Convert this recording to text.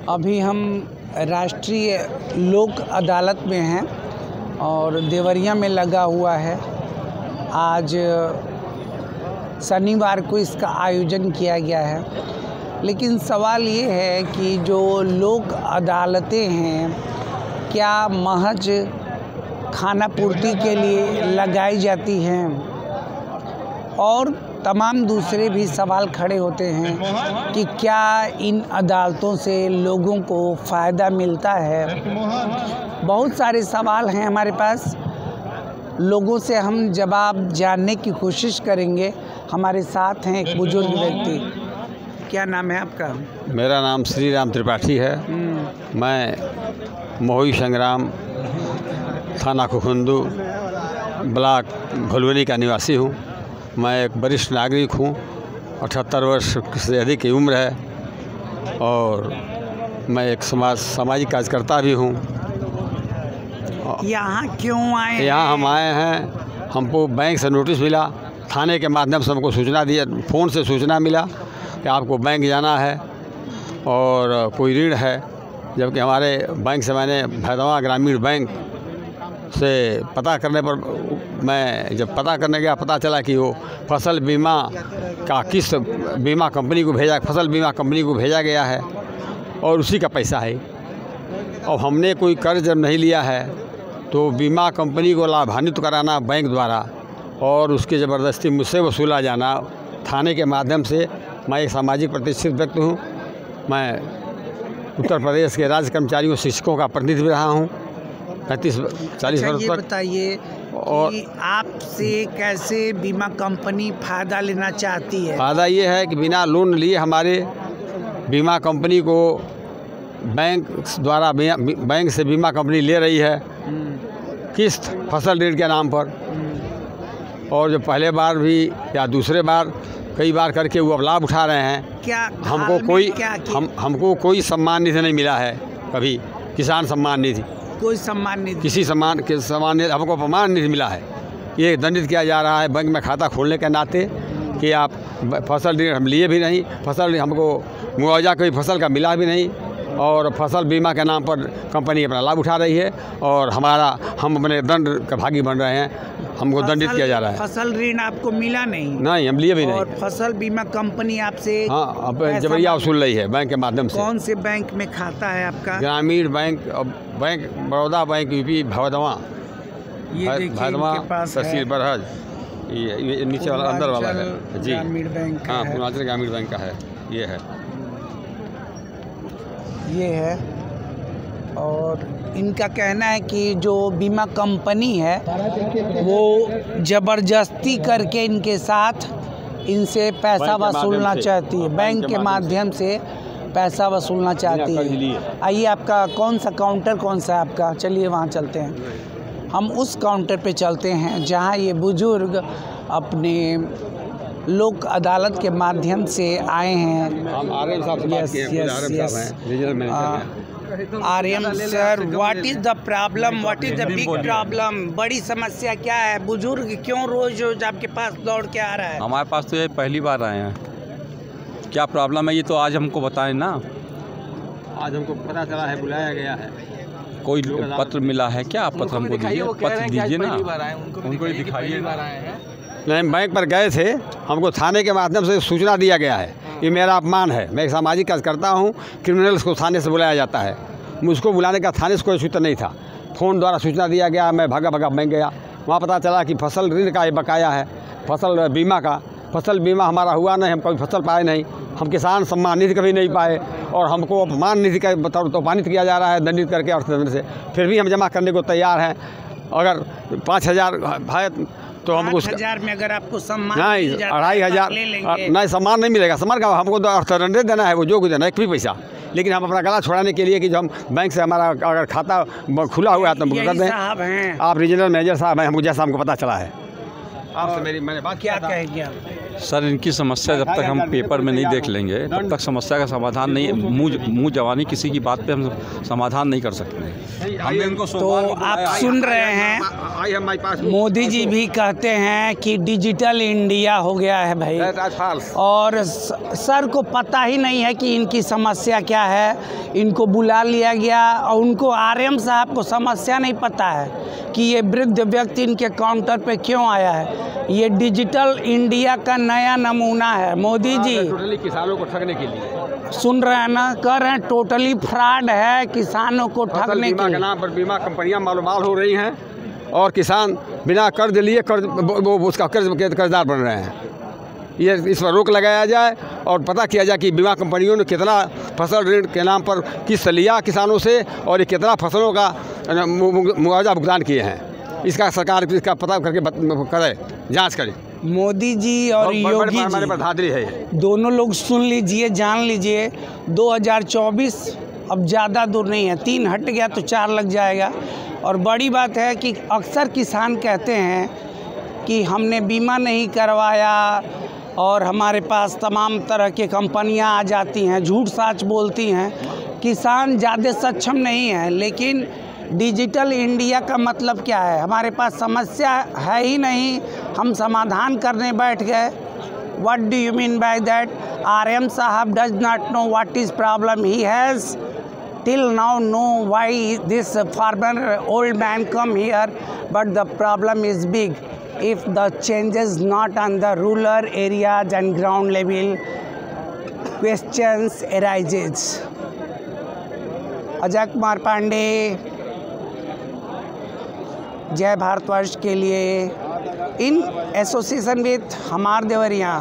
अभी हम राष्ट्रीय लोक अदालत में हैं और देवरिया में लगा हुआ है। आज शनिवार को इसका आयोजन किया गया है, लेकिन सवाल ये है कि जो लोक अदालतें हैं क्या महज खाना पूर्ति के लिए लगाई जाती हैं, और तमाम दूसरे भी सवाल खड़े होते हैं कि क्या इन अदालतों से लोगों को फ़ायदा मिलता है। बहुत सारे सवाल हैं हमारे पास, लोगों से हम जवाब जानने की कोशिश करेंगे। हमारे साथ हैं एक बुजुर्ग व्यक्ति। क्या नाम है आपका? मेरा नाम श्री राम त्रिपाठी है। मैं मोही संग्राम, थाना खुखुंदू, ब्लॉक भलुवनी का निवासी हूँ। मैं एक वरिष्ठ नागरिक हूँ, 78 वर्ष से अधिक की उम्र है और मैं एक सामाजिक कार्यकर्ता भी हूँ। यहाँ क्यों आए? यहाँ हम आए हैं, हमको बैंक से नोटिस मिला, थाने के माध्यम से हमको सूचना दिया, फ़ोन से सूचना मिला कि आपको बैंक जाना है और कोई ऋण है। जबकि हमारे बैंक से मैंने भैदवा ग्रामीण बैंक से पता करने पर मैं जब पता करने गया, पता चला कि वो फसल बीमा का किस्त बीमा कंपनी को फसल बीमा कंपनी को भेजा गया है और उसी का पैसा है। और हमने कोई कर्ज जब नहीं लिया है तो बीमा कंपनी को लाभान्वित कराना बैंक द्वारा और उसकी ज़बरदस्ती मुझसे वसूला जाना थाने के माध्यम से। मैं एक सामाजिक प्रतिष्ठित व्यक्ति हूँ। मैं उत्तर प्रदेश के राज्य कर्मचारियों शिक्षकों का प्रतिनिधि रहा हूँ 35-40 वर्ष तक। बताइए और आपसे कैसे बीमा कंपनी फ़ायदा लेना चाहती है? फ़ायदा ये है कि बिना लोन लिए हमारे बीमा कंपनी को बैंक द्वारा बैंक से बीमा कंपनी ले रही है किस्त फसल ऋण के नाम पर। और जो पहले बार भी या दूसरे बार कई बार करके वो अब लाभ उठा रहे हैं। क्या हमको कोई सम्मान निधि नहीं मिला है, कभी किसान सम्मान निधि, कोई सम्मान निधि, किसी सम्मान हमको प्रमाण निधि मिला है। ये दंडित किया जा रहा है बैंक में खाता खोलने के नाते कि आप फसल ऋण हम लिए भी नहीं, फसल हमको मुआवजा कोई फसल का मिला भी नहीं और फसल बीमा के नाम पर कंपनी अपना लाभ उठा रही है और हम अपने दंड का भागी बन रहे हैं। हमको दंडित किया जा रहा है। फसल ऋण आपको मिला नहीं, हम लिए भी नहीं। और फसल बीमा कंपनी आपसे अब जबरिया वसूल रही है बैंक के माध्यम से। कौन से बैंक में खाता है आपका? Gramin bank, bank Baroda bank, UP Bhaidwa, तहसील बरहज, ये नीचे वाला अंदर वाला है जी, ग्रामीण बैंक। हाँ, पूर्वांचल ग्रामीण बैंक का है। ये है और इनका कहना है कि जो बीमा कंपनी है वो ज़बरदस्ती करके इनके साथ इनसे पैसा वसूलना चाहती है, बैंक के माध्यम से पैसा वसूलना चाहती है। आइए, आपका कौन सा काउंटर कौन सा है आपका? चलिए वहाँ चलते हैं। हम उस काउंटर पे चलते हैं जहाँ ये बुजुर्ग अपने लोक अदालत के माध्यम से आए हैं। Aryam sir, what is the problem? What is the big problem? बड़ी समस्या क्या है? बुजुर्ग क्यों रोज रोज आपके पास दौड़ के आ रहा है? हमारे पास तो ये पहली बार आए हैं। क्या प्रॉब्लम है ये तो आज हमको बताएं ना। आज हमको पता चला है, बुलाया गया है। कोई पत्र मिला है क्या? आप पत्र हमको दीजिए, पत्र दीजिए ना, उनको दिखाइए। नहीं, बैंक पर गए थे, हमको थाने के माध्यम से सूचना दिया गया है। ये मेरा अपमान है। मैं एक सामाजिक कार्यकर्ता हूँ, क्रिमिनल्स को थाने से बुलाया जाता है। मुझको बुलाने का थाने से कोई सूचना नहीं था, फ़ोन द्वारा सूचना दिया गया। मैं भागा बैंक गया, वहाँ पता चला कि फसल ऋण का ये बकाया है, फसल बीमा का। फसल बीमा हमारा हुआ नहीं, हम कभी फसल पाए नहीं, हम किसान सम्मान निधि कभी नहीं पाए और हमको अपमान निधि का तो अपमानित किया जा रहा है दंडित करके अर्थतंत्र से। फिर भी हम जमा करने को तैयार हैं। अगर 5,000 है तो हमको 5,000 में अगर आपको सम्मान नहीं, 2,500 नहीं, सम्मान नहीं मिलेगा। सम्मान का हमको तो अर्थदंड देना है, वो जो कुछ देना है, एक भी पैसा। लेकिन हम अपना गला छुड़ाने के लिए कि जो हम बैंक से हमारा अगर खाता खुला हुआ है तो हम कर दें। आप रीजनल मैनेजर साहब हैं, हमको जैसा हमको पता चला है। आपसे मैंने बात क्या कहेंगे आप? सर इनकी समस्या जब तक हम पेपर में नहीं देख लेंगे तब तक समस्या का समाधान नहीं, मुँह जवानी किसी की बात पे हम समाधान नहीं कर सकते। हमने इनको तो आप सुन रहे हैं, मोदी जी भी कहते हैं कि डिजिटल इंडिया हो गया है भाई, और सर को पता ही नहीं है कि इनकी समस्या क्या है। इनको बुला लिया गया और उनको आरएम साहब को समस्या नहीं पता है कि ये वृद्ध व्यक्ति इनके काउंटर पे क्यों आया है। ये डिजिटल इंडिया का नया नमूना है। मोदी जी टोटली किसानों को ठगने के लिए सुन रहे हैं ना, कर रहे हैं, टोटली फ्रॉड है किसानों को ठगने के लिए। नाम पर बीमा कंपनियां मालूमाल हो रही हैं और किसान बिना कर्ज लिए उसका कर्जदार बन रहे हैं। ये इस पर रोक लगाया जाए और पता किया जाए कि बीमा कंपनियों ने कितना फसल ऋण के नाम पर किस्त लिया किसानों से और ये कितना फसलों का मुआवजा भुगतान किए हैं। इसका सरकार इसका पता करके करे, जांच करे। मोदी जी और योगी जी पर धांधली है। दोनों लोग सुन लीजिए, जान लीजिए, 2024 अब ज़्यादा दूर नहीं है, 3 हट गया तो 4 लग जाएगा। और बड़ी बात है कि अक्सर किसान कहते हैं कि हमने बीमा नहीं करवाया और हमारे पास तमाम तरह के कंपनियां आ जाती हैं, झूठ साच बोलती हैं। किसान ज़्यादा सक्षम नहीं है, लेकिन डिजिटल इंडिया का मतलब क्या है? हमारे पास समस्या है ही नहीं, हम समाधान करने बैठ गए। What do you mean by that? RM साहब does not know what is problem. He has till now know why this farmer old man come here, but the problem is big. If the changes not on the rural areas and ground level, questions arises. Ajay Kumar Pandey, जय भारतवर्ष के लिए, in association with हमार देवरिया।